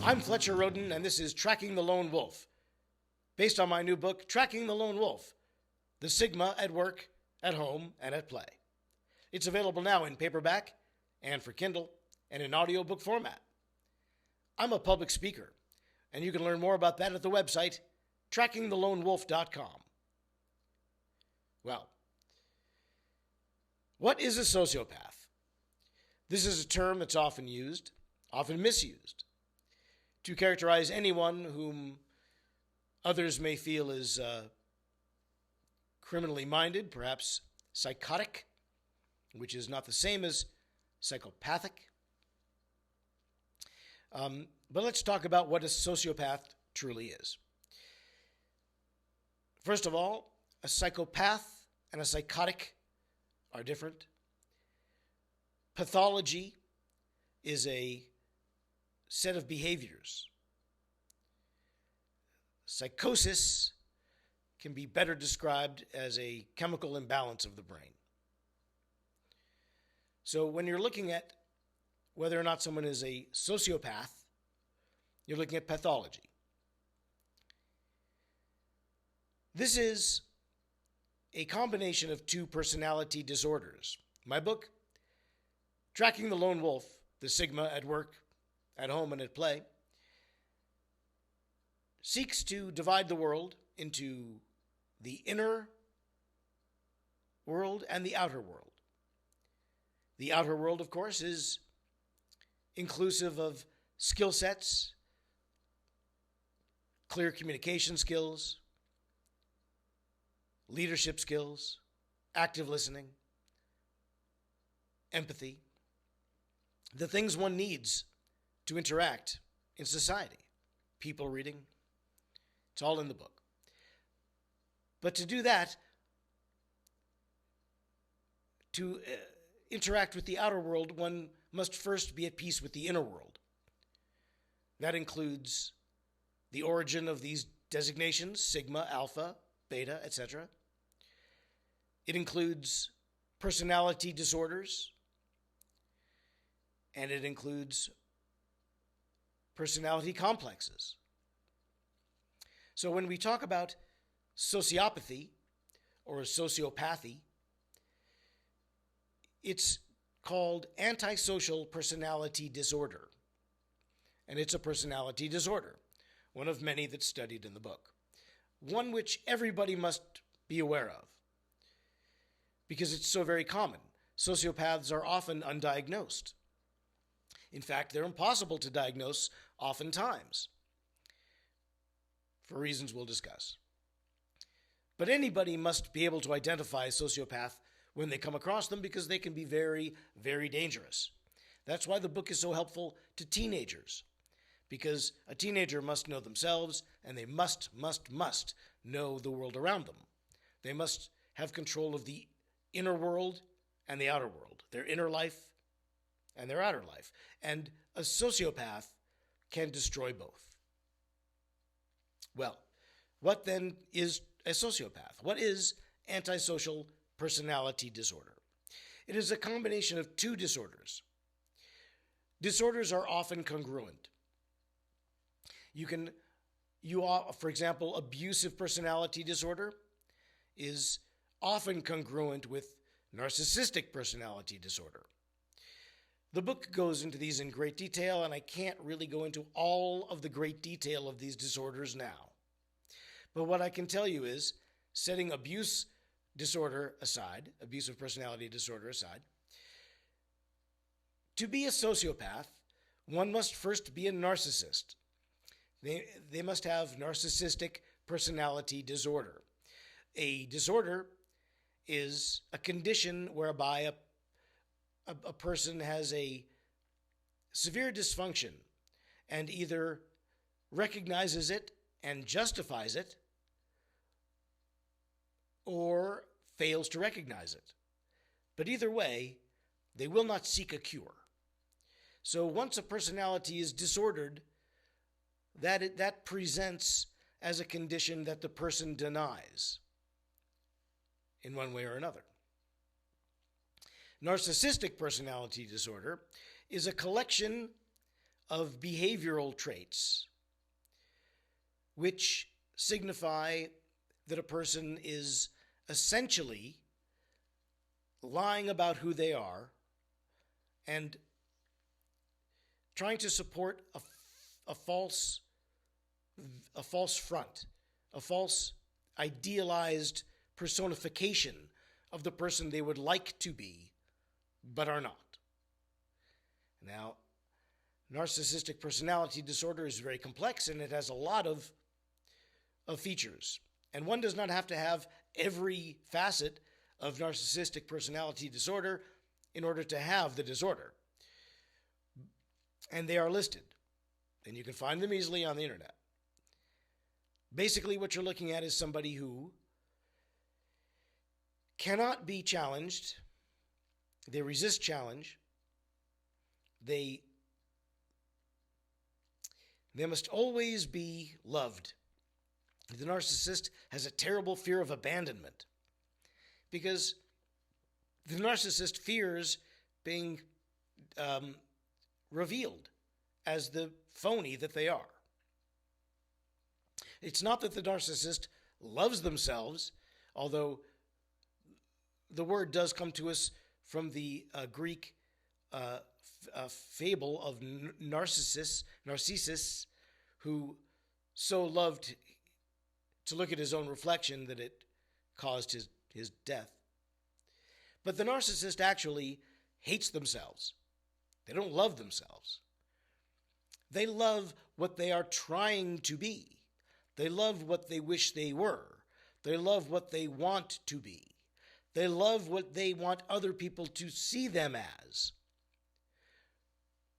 I'm Fletcher Roden, and this is Tracking the Lone Wolf, based on my new book, Tracking the Lone Wolf, The Sigma at Work, at Home, and at Play. It's available now in paperback and for Kindle and in audiobook format. I'm a public speaker, and you can learn more about that at the website, trackingthelonewolf.com. Well, what is a sociopath? This is a term that's often used, often misused, to characterize anyone whom others may feel is criminally minded, perhaps psychotic, which is not the same as psychopathic. But let's talk about what a sociopath truly is. First of all, a psychopath and a psychotic are different. Pathology is a set of behaviors. Psychosis can be better described as a chemical imbalance of the brain. So when you're looking at whether or not someone is a sociopath, you're looking at pathology. This is a combination of two personality disorders. My book, Tracking the Lone Wolf, The Sigma at Work, at Home, and at Play, seeks to divide the world into the inner world and the outer world. The outer world, of course, is inclusive of skill sets, clear communication skills, leadership skills, active listening, empathy, the things one needs to interact in society, people reading. It's all in the book. But to do that, to interact with the outer world, one must first be at peace with the inner world. That includes the origin of these designations, sigma, alpha, beta, etc. It includes personality disorders, and it includes personality complexes. So when we talk about sociopathy or sociopathy, it's called antisocial personality disorder. And it's a personality disorder, one of many that's studied in the book. One which everybody must be aware of because it's so very common. Sociopaths are often undiagnosed. In fact, they're impossible to diagnose oftentimes, for reasons we'll discuss. But anybody must be able to identify a sociopath when they come across them because they can be very, very dangerous. That's why the book is so helpful to teenagers, because a teenager must know themselves and they must know the world around them. They must have control of the inner world and the outer world, their inner life and their outer life. And a sociopath can destroy both. Well, what then is a sociopath? What is antisocial personality disorder? It is a combination of two disorders. Disorders are often congruent. For example, abusive personality disorder is often congruent with narcissistic personality disorder. The book goes into these in great detail, and I can't really go into all of the great detail of these disorders now. But what I can tell you is, setting abusive personality disorder aside, to be a sociopath, one must first be a narcissist. They must have narcissistic personality disorder. A disorder is a condition whereby a person has a severe dysfunction and either recognizes it and justifies it or fails to recognize it. But either way, they will not seek a cure. So once a personality is disordered, that presents as a condition that the person denies in one way or another. Narcissistic personality disorder is a collection of behavioral traits which signify that a person is essentially lying about who they are and trying to support a false front, a false idealized personification of the person they would like to be, but are not. Now, narcissistic personality disorder is very complex, and it has a lot of features. And one does not have to have every facet of narcissistic personality disorder in order to have the disorder. And they are listed, and you can find them easily on the internet. Basically, what you're looking at is somebody who cannot be challenged. They resist challenge. They must always be loved. The narcissist has a terrible fear of abandonment because the narcissist fears being revealed as the phony that they are. It's not that the narcissist loves themselves, although the word does come to us from the Greek fable of Narcissus, who so loved to look at his own reflection that it caused his death. But the narcissist actually hates themselves. They don't love themselves. They love what they are trying to be. They love what they wish they were. They love what they want to be. They love what they want other people to see them as.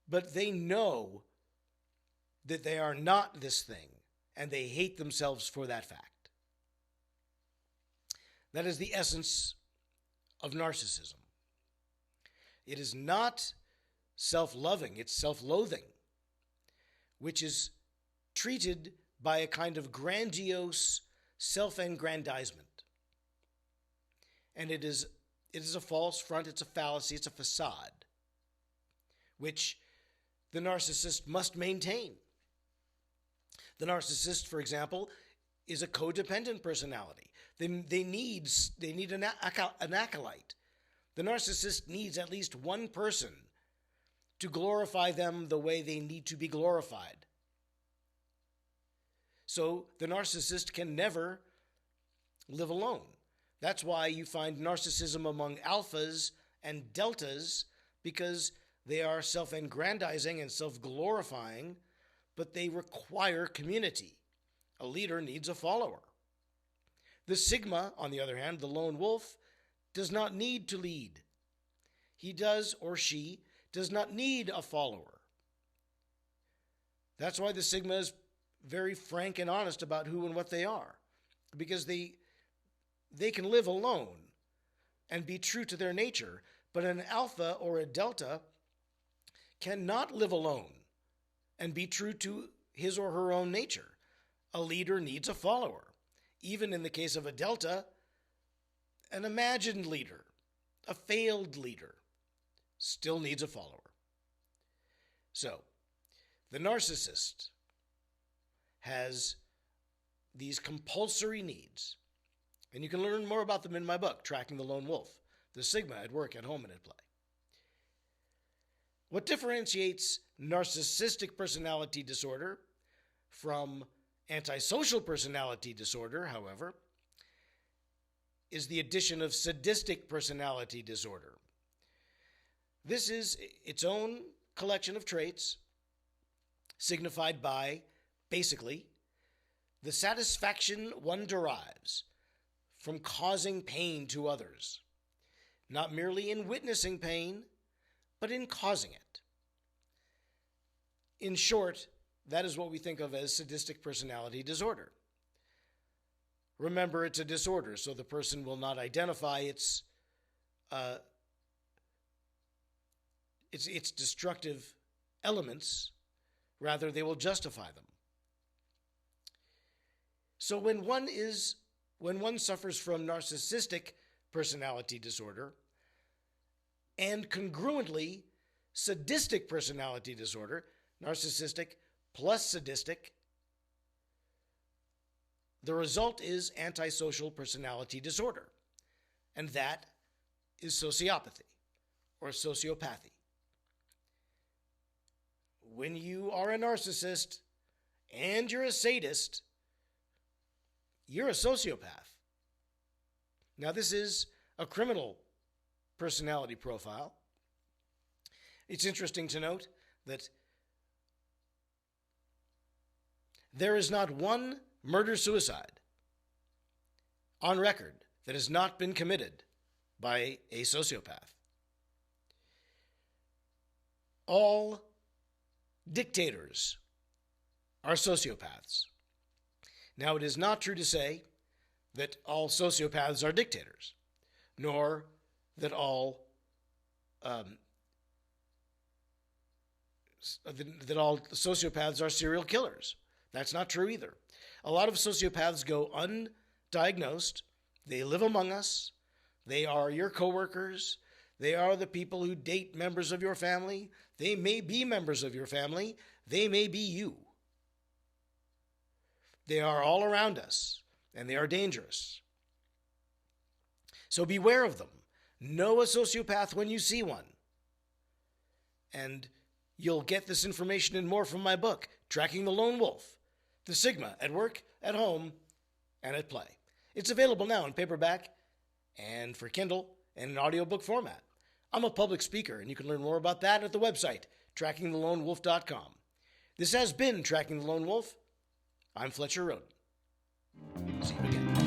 But they know that they are not this thing, and they hate themselves for that fact. That is the essence of narcissism. It is not self-loving, it's self-loathing, which is treated by a kind of grandiose self-aggrandizement. And it is a false front, it's a fallacy, it's a facade, which the narcissist must maintain. The narcissist, for example, is a codependent personality. They need an acolyte. The narcissist needs at least one person to glorify them the way they need to be glorified. So the narcissist can never live alone. That's why you find narcissism among alphas and deltas, because they are self-aggrandizing and self-glorifying, but they require community. A leader needs a follower. The sigma, on the other hand, the lone wolf, does not need to lead. He does, or she does not need a follower. That's why the sigma is very frank and honest about who and what they are, because they can live alone and be true to their nature, but an alpha or a delta cannot live alone and be true to his or her own nature. A leader needs a follower. Even in the case of a delta, an imagined leader, a failed leader, still needs a follower. So, the narcissist has these compulsory needs, and you can learn more about them in my book, Tracking the Lone Wolf, the sigma at work, at home, and at play. What differentiates narcissistic personality disorder from antisocial personality disorder, however, is the addition of sadistic personality disorder. This is its own collection of traits signified by, basically, the satisfaction one derives from causing pain to others, not merely in witnessing pain, but in causing it. In short, that is what we think of as sadistic personality disorder. Remember, it's a disorder, so the person will not identify its destructive elements. Rather, they will justify them. So when one suffers from narcissistic personality disorder and congruently sadistic personality disorder, narcissistic, plus sadistic, the result is antisocial personality disorder. And that is sociopathy or sociopathy. When you are a narcissist and you're a sadist, you're a sociopath. Now, this is a criminal personality profile. It's interesting to note that there is not one murder-suicide on record that has not been committed by a sociopath. All dictators are sociopaths. Now, it is not true to say that all sociopaths are dictators, nor that all sociopaths are serial killers. That's not true either. A lot of sociopaths go undiagnosed. They live among us. They are your coworkers. They are the people who date members of your family. They may be members of your family. They may be you. They are all around us, and they are dangerous. So beware of them. Know a sociopath when you see one. And you'll get this information and more from my book, Tracking the Lone Wolf, the Sigma at work, at home, and at play. It's available now in paperback and for Kindle and in audiobook format. I'm a public speaker, and you can learn more about that at the website, trackingthelonewolf.com. This has been Tracking the Lone Wolf. I'm Fletcher Roden. See you again.